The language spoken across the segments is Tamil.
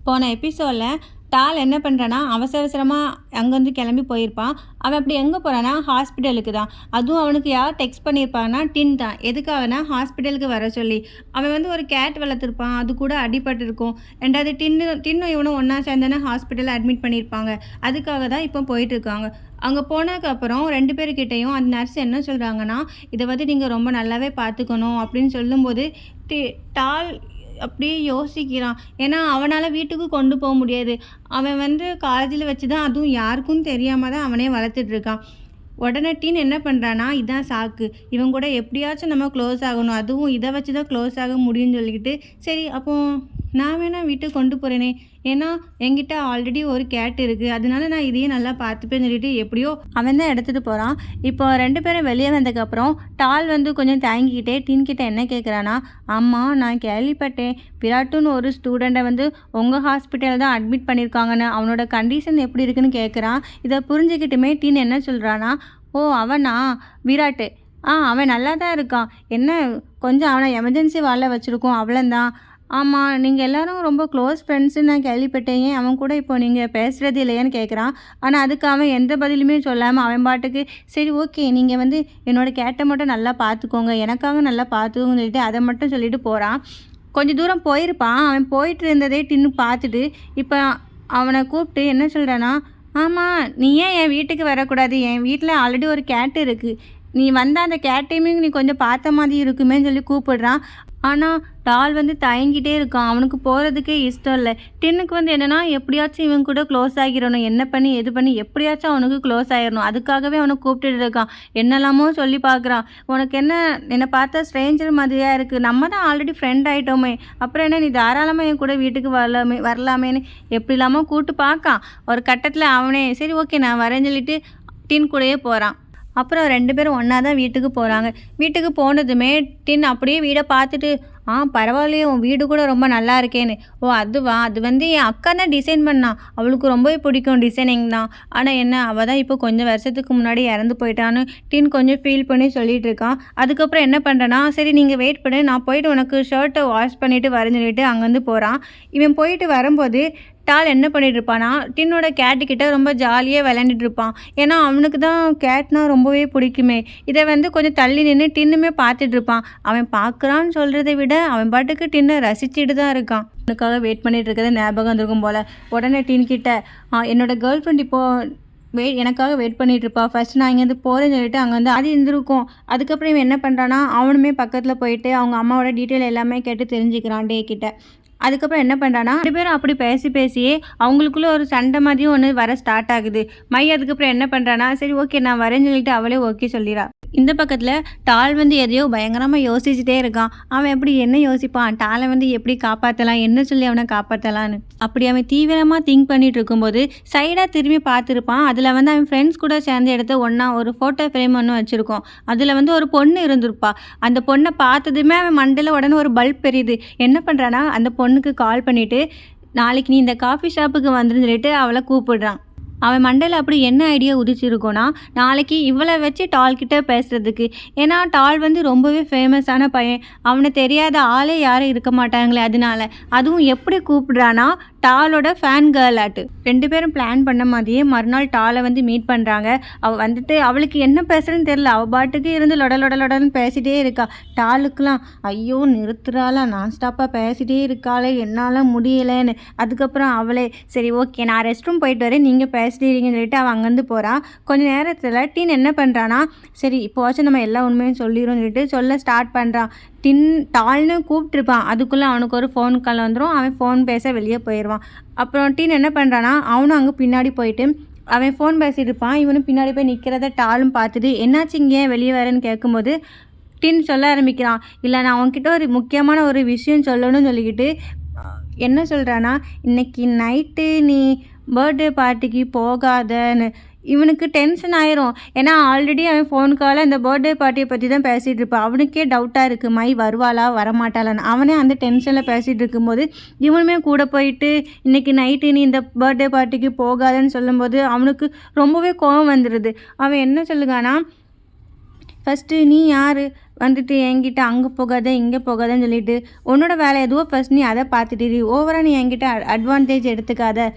போன எபிசோடில் டால் என்ன பண்ணுறான்னா அவசர அவசரமாக அங்கேருந்து கிளம்பி போயிருப்பான். அவன் அப்படி எங்கே போகிறான்னா ஹாஸ்பிட்டலுக்கு தான். அதுவும் அவனுக்கு யார் டெக்ஸ்ட் பண்ணியிருப்பான்னா டின் தான். எதுக்காகனா ஹாஸ்பிட்டலுக்கு வர சொல்லி. அவன் ஒரு கேட் வளர்த்துருப்பான், அது கூட அடிபட்டிருக்கும். ரெண்டாவது டின்னும் இவனும் ஒன்றா சேர்ந்தானே ஹாஸ்பிட்டலில் அட்மிட் பண்ணியிருப்பாங்க. அதுக்காக தான் இப்போ போயிட்டுருக்காங்க. அங்கே போனதுக்கப்புறம் 2 பேர்கிட்டையும் அந்த நர்ஸ் என்ன சொல்கிறாங்கன்னா, இதை நீங்கள் ரொம்ப நல்லாவே பார்த்துக்கணும் அப்படின்னு சொல்லும்போது டால் அப்படியே யோசிக்கிறான். ஏன்னா அவனால் வீட்டுக்கு கொண்டு போக முடியாது. அவன் காலேஜில் வச்சு தான், அதுவும் யாருக்கும் தெரியாமல் தான் அவனே வளர்த்துட்ருக்கான். உடனே டீன் என்ன பண்ணுறான்னா, இதான் சாக்கு, இவன் கூட எப்படியாச்சும் நம்ம க்ளோஸ் ஆகணும், அதுவும் இதை வச்சு தான் க்ளோஸ் ஆக முடியும்னு சொல்லிக்கிட்டு, சரி அப்போ நான் வேணால் வீட்டுக்கு கொண்டு போகிறேனே, ஏன்னா என்கிட்ட ஆல்ரெடி ஒரு கேட் இருக்குது, அதனால நான் இதையும் நல்லா பார்த்துப்பேன்னு சொல்லிட்டு எப்படியோ அவன் தான் எடுத்துகிட்டு போகிறான். இப்போ 2 பேரும் வெளியே வந்ததுக்கப்புறம் டால் கொஞ்சம் தயங்கிக்கிட்டே டீன்கிட்ட என்ன கேட்குறான்னா, ஆமாம் நான் கேள்விப்பட்டேன் விராட்டுன்னு ஒரு ஸ்டூடெண்ட்டை உங்கள் ஹாஸ்பிட்டலில் தான் அட்மிட் பண்ணியிருக்காங்கன்னு, அவனோட கண்டிஷன் எப்படி இருக்குன்னு கேட்குறான். இதை புரிஞ்சுக்கிட்டுமே டீன் என்ன சொல்கிறான்னா, ஓ அவனா விராட்டு, அவன் நல்லா தான் இருக்கான், என்ன கொஞ்சம் அவனை எமர்ஜென்சி வாழ வச்சுருக்கோம் அவ்வளோந்தான். ஆமாம் நீங்கள் எல்லோரும் ரொம்ப க்ளோஸ் ஃப்ரெண்ட்ஸுன்னு நான் கேள்விப்பட்டேங்க, அவன் கூட இப்போ நீங்கள் பேசுகிறது இல்லையான்னு கேட்குறான். ஆனால் அதுக்கு அவன் எந்த பதிலுமே சொல்லாமல் அவன் பாட்டுக்கு சரி ஓகே நீங்கள் என்னோடய கேட்டை மட்டும் நல்லா பார்த்துக்கோங்க, எனக்காக நல்லா பார்த்துக்கோங்கன்னு சொல்லிட்டு அதை மட்டும் சொல்லிட்டு போகிறான். கொஞ்சம் தூரம் போயிருப்பான். அவன் போயிட்டு இருந்ததே டின்னு பார்த்துட்டு இப்போ அவனை கூப்பிட்டு என்ன சொல்கிறான்னா, ஆமாம் நீ ஏன் என் வீட்டுக்கு வரக்கூடாது, என் வீட்டில் ஆல்ரெடி ஒரு கேட்டு இருக்குது, நீ வந்தால் அந்த கேட்டையுமே நீ கொஞ்சம் பார்த்த மாதிரி இருக்குமேன்னு சொல்லி கூப்பிடுறான். ஆனால் டால் தயங்கிட்டே இருக்கான், அவனுக்கு போகிறதுக்கே இஷ்டம் இல்லை. டின்னுக்கு என்னென்னா எப்படியாச்சும் இவன் கூட க்ளோஸ் ஆகிடணும், என்ன பண்ணி எது பண்ணி எப்படியாச்சும் அவனுக்கு க்ளோஸ் ஆகிடணும், அதுக்காகவே அவனை கூப்பிட்டுட்டு இருக்கான். என்னெல்லாமோ சொல்லி பார்க்குறான். உனக்கு என்னை பார்த்தா ஸ்ட்ரேஞ்சர் மாதிரியாக இருக்குது, நம்ம தான் ஆல்ரெடி ஃப்ரெண்ட் ஆகிட்டோமே, அப்புறம் என்ன நீ தாராளமாக என் கூட வீட்டுக்கு வரலாமேன்னு எப்படி இல்லாமல் கூப்பிட்டு பார்க்கான். ஒரு கட்டத்தில் அவனே சரி ஓகே நான் வரேன்னு சொல்லிட்டு டின் கூடயே போகிறான். அப்புறம் 2 பேரும் ஒன்றா தான் வீட்டுக்கு போகிறாங்க. வீட்டுக்கு போனதுமே டின் அப்படியே வீடை பார்த்துட்டு, பரவாயில்லையே உன் வீடு கூட ரொம்ப நல்லா இருக்கேன்னு. ஓ அதுவா, அது என் அக்கா தான் டிசைன் பண்ணான், அவளுக்கு ரொம்பவே பிடிக்கும் டிசைனிங் தான், ஆனால் என்ன அவள் தான் இப்போ கொஞ்சம் வருஷத்துக்கு முன்னாடி இறந்து போயிட்டான்னு டின் கொஞ்சம் ஃபீல் பண்ணி சொல்லிட்டு இருக்கான். அதுக்கப்புறம் என்ன பண்ணுறேன்னா, சரி நீங்கள் வெயிட் பண்ணு, நான் போயிட்டு உனக்கு ஷர்ட்டை வாஷ் பண்ணிவிட்டு வரேன்னு சொல்லிட்டு அங்கேருந்து போகிறான். இவன் போயிட்டு வரும்போது டால் என்ன பண்ணிட்டு இருப்பானா, டின்னோட கேட்டுக்கிட்ட ரொம்ப ஜாலியாக விளையாண்டுட்டு இருப்பான். ஏன்னா அவனுக்கு தான் கேட்னா ரொம்பவே பிடிக்குமே. இதை கொஞ்சம் தள்ளி நின்று டின்னுமே பார்த்துட்டு இருப்பான். அவன் பார்க்குறான்னு சொல்கிறத விட அவன் பாட்டுக்கு டின்னை ரசிச்சுட்டு தான் இருக்கான். அவனுக்காக வெயிட் பண்ணிட்டு இருக்கிறத ஞாபகம் வந்துருக்கும் போல். உடனே டின்கிட்ட என்னோடய கேர்ள் ஃப்ரெண்ட் இப்போது எனக்காக வெயிட் பண்ணிட்டு இருப்பா, ஃபர்ஸ்ட் நான் இங்கேருந்து போகிறேன்னு சொல்லிட்டு அங்கே அது இருந்திருக்கும். அதுக்கப்புறம் இவன் என்ன பண்ணுறான்னா, அவனுமே பக்கத்தில் போயிட்டு அவங்க அம்மாவோட டீட்டெயில் எல்லாமே கேட்டு தெரிஞ்சுக்கிறான் டே கிட்ட. அதுக்கப்புறம் என்ன பண்ணுறான்னா 2 பேரும் அப்படி பேசியே அவங்களுக்குள்ளே ஒரு சண்டை மாதிரியும் ஒன்று வர ஸ்டார்ட் ஆகுது. மை அதுக்கப்புறம் என்ன பண்ணுறான்னா, சரி ஓகே நான் வரேன்னு சொல்லிட்டு அவளே ஓகே சொல்லிடா. இந்த பக்கத்தில் டால் எதையோ பயங்கரமாக யோசிச்சுட்டே இருக்கான். அவன் எப்படி என்ன யோசிப்பான், டாலை எப்படி காப்பாற்றலாம், என்ன சொல்லி அவனை காப்பாற்றலான்னு அப்படி அவன் தீவிரமாக திங்க் பண்ணிட்டு இருக்கும்போது சைடாக திரும்பி பார்த்துருப்பான். அதில் அவன் ஃப்ரெண்ட்ஸ் கூட சேர்ந்து எடுத்து ஒன்றா ஒரு ஃபோட்டோ ஃப்ரேம் ஒன்று வச்சுருக்கோம். அதில் ஒரு பொண்ணு இருந்திருப்பா. அந்த பொண்ணை பார்த்ததுமே அவன் மண்டையில் உடனே ஒரு பல்ப் எரியுது. என்ன பண்ணுறான்னா, அந்த பொண்ணுக்கு கால் பண்ணிவிட்டு நாளைக்கு நீ இந்த காஃபி ஷாப்புக்கு வந்துன்னு சொல்லிட்டு அவளை கூப்பிடுறான். அவன் மண்டையில் அப்படி என்ன ஐடியா உதிச்சிருக்கோன்னா, நாளைக்கு இவளை வச்சு டால்கிட்ட பேசுகிறதுக்கு. ஏன்னா டால் ரொம்பவே ஃபேமஸான பையன், அவனை தெரியாத ஆளே யாரும் இருக்க மாட்டாங்களே, அதனால அதுவும் எப்படி கூப்பிடுறான்னா டாலோட ஃபேன் கேர்ள் ஆட்டு. 2 பேரும் பிளான் பண்ண மாதிரியே மறுநாள் டாலை மீட் பண்ணுறாங்க. அவள் அவளுக்கு என்ன பேசுகிறேன்னு தெரியல, அவள் பாட்டுக்கு இருந்து லொடன்னு பேசிகிட்டே இருக்கா. டாலுக்குலாம் ஐயோ நிறுத்துறாளா, நான் ஸ்டாப்பாக பேசிகிட்டே இருக்காளே, என்னால் முடியலைன்னு. அதுக்கப்புறம் அவளே சரி ஓகே நான் ரெஸ்ட் ரூம் போயிட்டு வரேன், நீங்கள் பேசிட்டீங்கன்னு சொல்லிட்டு அவள் அங்கேருந்து போகிறான். கொஞ்சம் நேரத்தில் டின் என்ன பண்ணுறான்னா, சரி இப்போவாச்சும் நம்ம எல்லா உண்மையும் சொல்லிடும்னு சொல்லிட்டு சொல்ல ஸ்டார்ட் பண்ணுறான். டால்னு கூப்பிட்டுருப்பான். அதுக்குள்ளே அவனுக்கு ஒரு ஃபோன் கால் வந்துடும். அவன் ஃபோன் பேச வெளியே போயிடுவான். அப்புறம் டின் என்ன பண்ணுறான்னா, அவனும் அங்கே பின்னாடி போயிட்டு அவன் ஃபோன் பேசிகிட்டு இருப்பான். இவனும் பின்னாடி போய் நிற்கிறத டாலும் பார்த்துட்டு என்னாச்சு இங்கே வெளியே வரேன்னு கேட்கும்போது டின் சொல்ல ஆரம்பிக்கிறான், இல்லை நான் அவன்கிட்ட ஒரு முக்கியமான ஒரு விஷயம் சொல்லணும்னு சொல்லிக்கிட்டு என்ன சொல்கிறான்னா, இன்றைக்கி நைட்டு நீ பர்த்டே பார்ட்டிக்கு போகாதன்னு. இவனுக்கு டென்ஷன் ஆயிரும். ஏன்னா ஆல்ரெடி அவன் ஃபோன் காலில் அந்த பர்த்டே பார்ட்டியை பற்றி தான் பேசிகிட்டு இருப்பான். அவனுக்கே டவுட்டாக இருக்குது, மை வருவாளா வரமாட்டாளான்னு. அவனே அந்த டென்ஷனில் பேசிகிட்டு இருக்கும்போது இவனுமே கூட போயிட்டு இன்றைக்கி நைட்டு நீ இந்த பர்த்டே பார்ட்டிக்கு போகாதன்னு சொல்லும்போது அவனுக்கு ரொம்பவே கோபம் வந்துடுது. அவன் என்ன சொல்லுகானா, ஃபஸ்ட்டு நீ யார், வந்துட்டு என்கிட்ட அங்கே போகாத இங்கே போகாதன்னு சொல்லிட்டு உன்னோட வேலை எதுவோ ஃபர்ஸ்ட் நீ அதை பார்த்துட்டு ஓவராக நீ என்கிட்ட அட்வான்டேஜ் எடுத்துக்காத,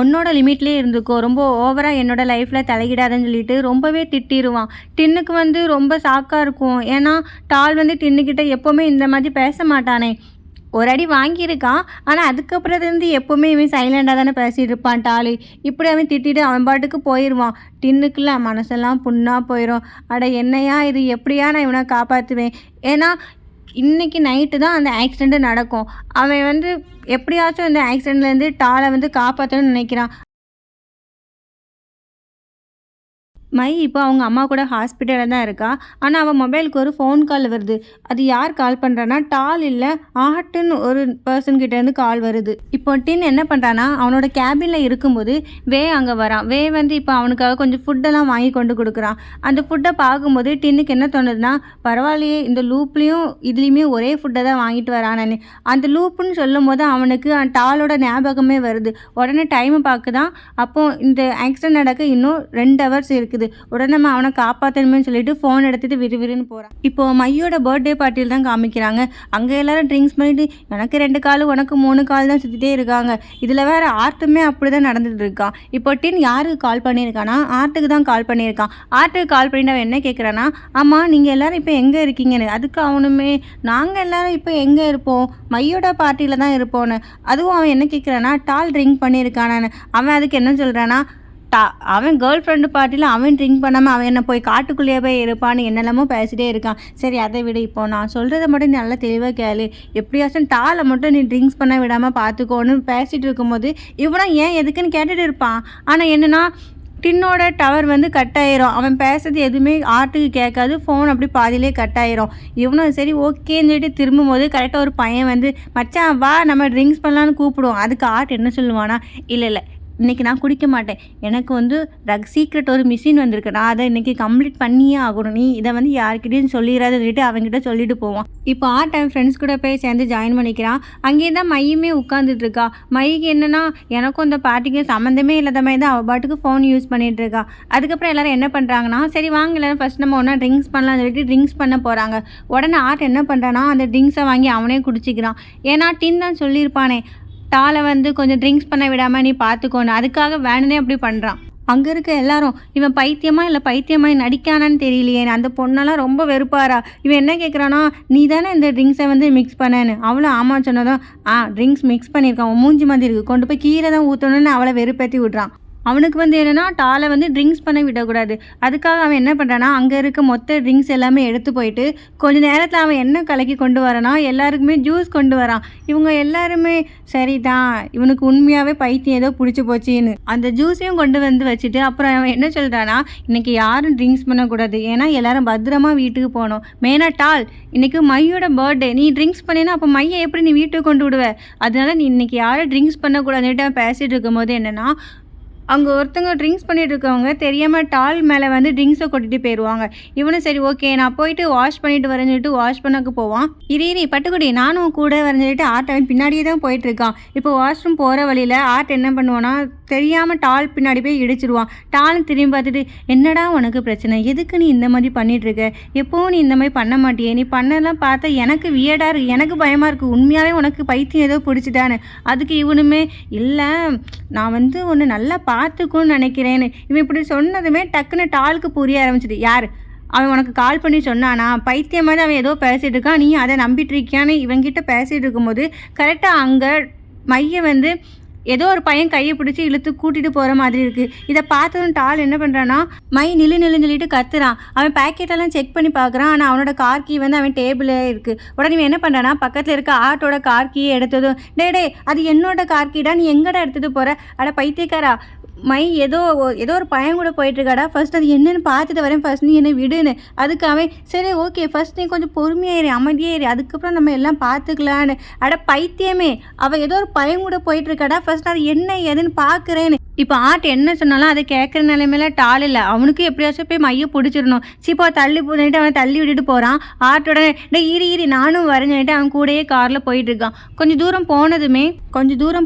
உன்னோட லிமிட்லேயே இருந்துக்கோ, ரொம்ப ஓவராக என்னோட லைஃப்பில் தலையிடாதன்னு சொல்லிட்டு ரொம்பவே திட்டிடுவான். டின்னுக்கு வந்து ரொம்ப ஷாக்காக இருக்கும். ஏன்னா டால் வந்து டின்னுக்கிட்ட எப்போவுமே இந்த மாதிரி பேச மாட்டானே. ஒரு அடி வாங்கியிருக்கான். ஆனால் அதுக்கப்புறத்துலேருந்து எப்போவுமே இவன் சைலண்டாக தானே பேசிகிட்டு இருப்பான் டாலு. இப்படி அவன் திட்டிட்டு அவன் பாட்டுக்கு போயிடுவான். டின்னுக்குலாம் மனசெல்லாம் புண்ணாக போயிடும். அட என்னையா இது, எப்படியா நான் இவனை காப்பாற்றுவேன்? ஏன்னா இன்றைக்கி நைட்டு தான் அந்த ஆக்சிடெண்ட்டு நடக்கும். அவன் வந்து எப்படியாச்சும் இந்த ஆக்சிடெண்ட்லேருந்து டாலை வந்து காப்பாற்றணும்னு நினைக்கிறான். மை இப்போ அவங்க அம்மா கூட ஹாஸ்பிட்டலில் தான் இருக்கா. ஆனால் அவள் மொபைலுக்கு ஒரு ஃபோன் கால் வருது. அது யார் கால் பண்ணுறான்னா டால் இல்லை, ஆட்டுன்னு ஒரு பர்சன்கிட்டேருந்து கால் வருது. இப்போ டின் என்ன பண்ணுறான்னா அவனோட கேபினில் இருக்கும்போது வே அங்கே வரான். வே வந்து இப்போ அவனுக்காக கொஞ்சம் ஃபுட்டெல்லாம் வாங்கி கொண்டு கொடுக்குறான். அந்த ஃபுட்டை பார்க்கும்போது டின்னுக்கு என்ன தோணுதுன்னா, பரவாயில்லையே இந்த லூப்லேயும் இதுலேயுமே ஒரே ஃபுட்டை தான் வாங்கிட்டு வரானு. அந்த லூப்புன்னு சொல்லும் போது அவனுக்கு டாலோட ஞாபகமே வருது. உடனே டைமை பார்க்குதான். அப்போது இந்த ஆக்சிடென்ட் நடக்க இன்னும் 2 ஹவர்ஸ் இருக்குது. உடனே நம்ம அவனை காப்பாற்றணுமே சொல்லிட்டு ஃபோன் எடுத்துகிட்டு விறுவிறுன்னு போகிறான். இப்போது மையோட பர்த்டே பார்ட்டியில் தான் காமிக்கிறாங்க. அங்கே எல்லாரும் ட்ரிங்க்ஸ் பண்ணிட்டு எனக்கு 2 கால் உனக்கு 3 கால் தான் சுற்றிட்டே இருக்காங்க. இதில் வேறு ஆர்ட்டுமே அப்படி தான் நடந்துகிட்டு இருக்கான். இப்போ டின் யாருக்கு கால் பண்ணியிருக்கானா, ஆர்ட்டுக்கு தான் கால் பண்ணியிருக்கான். ஆர்ட்டுக்கு கால் பண்ணிட்டு அவன் என்ன கேட்குறான்னா, ஆமாம் நீங்கள் எல்லோரும் இப்போ எங்கே இருக்கீங்கன்னு. அதுக்கு அவனுமே நாங்கள் எல்லோரும் இப்போ எங்கே இருப்போம், மையோட பார்ட்டியில் தான் இருப்போன்னு. அதுவும் அவன் என்ன கேட்குறான்னா, டால் ட்ரிங்க் பண்ணியிருக்கானான்னு. அவன் அதுக்கு என்ன சொல்கிறான்னா, அவன் கேர்ள் ஃப்ரெண்டு பார்ட்டியில் அவன் ட்ரிங்க் பண்ணாமல் அவன் என்ன போய் காட்டுக்குள்ளேயே போய் இருப்பான்னு என்னெல்லாமோ பேசிட்டே இருக்கான். சரி அதை விட இப்போ நான் சொல்கிறத மட்டும் நீ நல்லா தெளிவாக கேளு. எப்படியாச்சும் டாலை மட்டும் நீ ட்ரிங்க்ஸ் பண்ண விடாமல் பார்த்துக்கோன்னு பேசிகிட்டு இருக்கும்போது இவனா ஏன் எதுக்குன்னு கேட்டுட்டு இருப்பான். ஆனால் என்னென்னா டின்னோட டவர் வந்து கட் ஆயிரும். அவன் பேசுறது எதுவுமே ஆர்ட்டுக்கு கேட்காது. ஃபோன் அப்படி பாதியிலே கட் ஆயிரும். இவனும் சரி ஓகேன்னு சொல்லிட்டு திரும்பும்போது கரெக்டாக ஒரு பையன் வந்து மச்சான் வா நம்ம ட்ரிங்க்ஸ் பண்ணலான்னு கூப்பிடுவோம். அதுக்கு ஆர்ட் என்ன சொல்லுவானா, இல்லை இன்றைக்கி நான் குடிக்க மாட்டேன், எனக்கு வந்து சீக்ரெட் ஒரு மிஷின் வந்திருக்கு, நான் அதை இன்றைக்கி கம்ப்ளீட் பண்ணியே ஆகணும், நீ இதை வந்து யார்கிட்டையும் சொல்லிடாத சொல்லிட்டு அவங்ககிட்ட சொல்லிட்டு போவான். இப்போ ஆர்ட் டைம் ஃப்ரெண்ட்ஸ் கூட போய் சேர்ந்து ஜாயின் பண்ணிக்கிறான். அங்கேயே தான் மையுமே உட்காந்துட்டு இருக்கா. மைக்கு என்னென்னா எனக்கும் இந்த பார்ட்டிக்கும் சம்மந்தமே இல்லாத மாதிரி தான் அவள் பாட்டுக்கு ஃபோன் யூஸ் பண்ணிகிட்டு இருக்கா. அதுக்கப்புறம் எல்லோரும் என்ன பண்ணுறாங்கன்னா, சரி வாங்க எல்லோரும் ஃபஸ்ட் நம்ம ஒன்றா ட்ரிங்க்ஸ் பண்ணலாம்னு சொல்லிட்டு ட்ரிங்க்ஸ் பண்ண போகிறாங்க. உடனே ஆர்ட் என்ன பண்ணுறான்னா அந்த ட்ரிங்க்ஸை வாங்கி அவனே குடிச்சிக்கிறான். ஏன்னா டின் தான் சொல்லியிருப்பானே டாலை வந்து கொஞ்சம் ட்ரிங்க்ஸ் பண்ண விடாமல் நீ பார்த்துக்கோன்னு. அதுக்காக வேணுனே அப்படி பண்ணுறான். அங்கே இருக்க எல்லாரும் இவன் பைத்தியமா இல்லை பைத்தியமா நடிக்கானான்னு தெரியலையே, அந்த பொண்ணெல்லாம் ரொம்ப வெறுப்பாரா. இவன் என்ன கேட்குறானா, நீ தானே இந்த ட்ரிங்க்ஸை வந்து மிக்ஸ் பண்ணேன்னு. அவளும் ஆமாம் சொன்னதும் ட்ரிங்க்ஸ் மிக்ஸ் பண்ணியிருக்கான், உன் மூஞ்சி மாதிரி இருக்குது, கொண்டு போய் கீழே தான் ஊற்றணுன்னு அவளை வெறுப்பேற்றி விட்றான். அவனுக்கு வந்து என்னென்னா டாலை வந்து ட்ரிங்க்ஸ் பண்ண விடக்கூடாது. அதுக்காக அவன் என்ன பண்ணுறான்னா அங்கே இருக்க மொத்த ட்ரிங்க்ஸ் எல்லாமே எடுத்து போயிட்டு கொஞ்சம் நேரத்தில் அவன் என்ன கலக்கி கொண்டு வரானா எல்லாருக்குமே ஜூஸ் கொண்டு வரான். இவங்க எல்லாருமே சரி தான் இவனுக்கு உண்மையாகவே பைத்தியம் ஏதோ பிடிச்சி போச்சின்னு அந்த ஜூஸையும் கொண்டு வந்து வச்சுட்டு அப்புறம் அவன் என்ன சொல்கிறான்னா, இன்றைக்கி யாரும் ட்ரிங்க்ஸ் பண்ணக்கூடாது, ஏன்னா எல்லோரும் பத்திரமா வீட்டுக்கு போகணும். மெயினாக டால் இன்றைக்கி மையோட பர்த்டே, நீ ட்ரிங்க்ஸ் பண்ணினா அப்போ மையை எப்படி நீ வீட்டுக்கு கொண்டு விடுவ, அதனால நீ இன்றைக்கி யாரும் ட்ரிங்க்ஸ் பண்ணக்கூடாதுன்ட்டு அவன் பேசிகிட்டு இருக்கும்போது என்னென்னா அங்கே ஒருத்தங்க ட்ரிங்க்ஸ் பண்ணிட்டு இருக்கவங்க தெரியாமல் டால் மேலே வந்து ட்ரிங்க்ஸை கொட்டிட்டு போயிடுவாங்க. இவனும் சரி ஓகே நான் போயிட்டு வாஷ் பண்ணிட்டு வரேன்னு சொல்லிட்டு வாஷ் பண்ணக்கு போவான். இரி பட்டுக்குடி நானும் கூட வரேன்னு சொல்லிட்டு ஆர்ட் அவன் பின்னாடியே தான் போயிட்டுருக்கான். இப்போ வாஷ்ரூம் போகிற வழியில் ஆர்ட் என்ன பண்ணுவான்னா தெரியாமல் டால் பின்னாடி போய் இடிச்சிடுவான். டால் திரும்பி பார்த்துட்டு என்னடா உனக்கு பிரச்சனை, எதுக்கு நீ இந்த மாதிரி பண்ணிகிட்ருக்க, எப்போவும் நீ இந்த மாதிரி பண்ண மாட்டியே, நீ பண்ணலாம் பார்த்தா எனக்கு வியடாக இருக்குது, எனக்கு பயமாக இருக்குது, உண்மையாகவே உனக்கு பைத்தியம் ஏதோ பிடிச்சிட்டான்னு. அதுக்கு இவனுமே இல்லை நான் வந்து ஒன்று நல்லா பார்த்துக்குன்னு நினைக்கிறேன்னு. இவன் இப்படி சொன்னதுமே டக்குன்னு டாலுக்கு புரிய ஆரம்பிச்சிட்டு, யார் அவன் உனக்கு கால் பண்ணி சொன்னானா, பைத்தியம் மாதிரி அவன் ஏதோ பேசிகிட்டு இருக்கான், நீ அதை நம்பிட்டு இருக்கியான்னு இவங்கிட்ட பேசிகிட்டு இருக்கும்போது கரெக்டாக அங்கே மைய வந்து ஏதோ ஒரு பையன் கையை பிடிச்சி இழுத்து கூட்டிகிட்டு போகிற மாதிரி இருக்குது. இதை பார்த்ததும் டால் என்ன பண்ணுறான்னா மை நில்லுன்னு சொல்லிட்டு கத்துறான். அவன் பேக்கெட்டெல்லாம் செக் பண்ணி பார்க்குறான். ஆனால் அவனோட கார் கீ வந்து அவன் டேபிளே இருக்குது. உடனே இவன் என்ன பண்ணுறான்னா பக்கத்தில் இருக்க ஆட்டோட கார் கீயை எடுத்ததும் டே அது என்னோட கார் கீடா, நீ எங்கடா எடுத்துகிட்டு போகிற, அட பைத்தியக்காரா, மை ஏதோ ஒரு பையன் கூட போயிட்டுருக்காடா, ஃபர்ஸ்ட் அது என்னென்னு பார்த்துட்டு வரேன், ஃபர்ஸ்ட் நீ என்ன விடுன்னு. அதுக்கு அவன் சரி ஓகே ஃபர்ஸ்ட் நீ கொஞ்சம் பொறுமையாயிரு அமைதியாயிரு, அதுக்கப்புறம் நம்ம எல்லாம் பார்த்துக்கலான்னு. அட பைத்தியமே, அவள் ஏதோ ஒரு பையன் கூட போயிட்டுருக்காடா, ஃபர்ஸ்ட் அது என்ன ஏதுன்னு பார்க்குறேன்னு. இப்ப ஆர்ட் என்ன சொன்னாலும் அத கேட்குற நிலைமையில டால் இல்ல. அவனுக்கும் எப்படியாச்சும் போய் மைய புடிச்சிரணும். "சீ தள்ளி போன்னிட்டு அவன தள்ளி விட்டுட்டு போறான். ஆர்ட் உடனே "டேய் இரு நானும் வரேன்னு" சொல்லிட்டு அவன் கூடயே கார்ல போயிட்டு இருக்கான். கொஞ்சம் தூரம்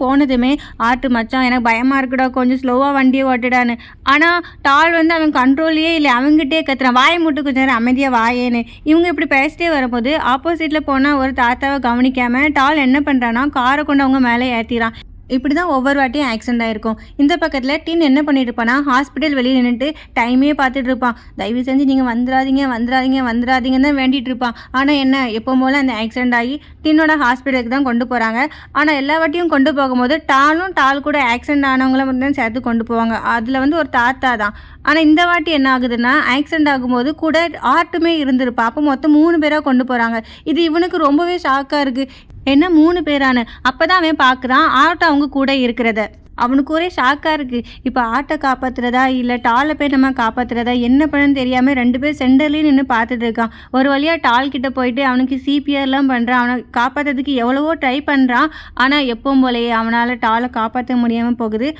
போனதுமே ஆர்ட் "மச்சான் எனக்கு பயமா இருக்குடா. கொஞ்சம் ஸ்லோவா வண்டிய ஓட்டுடான்னு." ஆனா டால் வந்து அவன் கண்ட்ரோல்லயே இல்ல. அவன்கிட்டயே கத்துறான். "வாய மூட்டு கொஞ்ச நேரம் அமைதியா வாயேன்னு." இவங்க இப்படி பேசிட்டே வரும்போது ஆப்போசிட்ல போன ஒரு தாத்தாவ கவனிக்காம டால் என்ன பண்றான்னா, கார கொண்டு அவங்க மேல ஏத்திறான். இப்படி தான் ஒவ்வொரு வாட்டியும் ஆக்சிடென்ட் ஆயிருக்கும். இந்த பக்கத்துல டின் என்ன பண்ணிட்டு இருப்பான்னா, ஹாஸ்பிட்டல் வெளிய நின்னுட்டு டைமே பார்த்துட்டு இருப்பான். தயவு செஞ்சு நீங்க வந்துராதீங்கன்னு தான் வேண்டிட்டு இருப்பான். ஆனா என்ன, எப்பவும் போல அந்த ஆக்சிடென்ட் ஆகி டின்னோட ஹாஸ்பிட்டலுக்கு தான் கொண்டு போறாங்க. ஆனா எல்லா வாட்டியும் கொண்டு போகும்போது டால் கூட ஆக்சிடென்ட் ஆனவங்கள மட்டும் தான் சேர்த்து கொண்டு போவாங்க. அதுல வந்து ஒரு தாத்தா தான். ஆனா இந்த வாட்டி என்ன ஆகுதுன்னா, ஆக்சிடென்ட் ஆகும்போது கூட ஆர்ட்டுமே இருந்திருப்பா. அப்ப மொத்தம் 3 பேரா கொண்டு போறாங்க. இது இவனுக்கு ரொம்பவே ஷாக்கா இருக்கு. என்ன 3 பேரான்னு. அப்பதான் அவன் பார்க்குறான் ஆட்டோ அவங்க கூட இருக்கிறத. அவனுக்கு ஒரே ஷாக்கா இருக்கு. இப்ப ஆட்ட காப்பாத்துறதா, இல்ல டால போய் நம்ம காப்பாத்துறதா, என்ன பண்ணன்னு தெரியாம 2 பேரும் சென்டர்லயே நின்னு பார்த்துட்டு இருக்கான். ஒரு வழியா டால் கிட்ட போயிட்டு அவனுக்கு சிபிஆர்லாம் பண்றான். அவன காப்பாத்துறதுக்கு எவ்வளவோ ட்ரை பண்றான். ஆனா எப்பவும் போலயே அவனால டால காப்பாத்த முடியாம போகுது.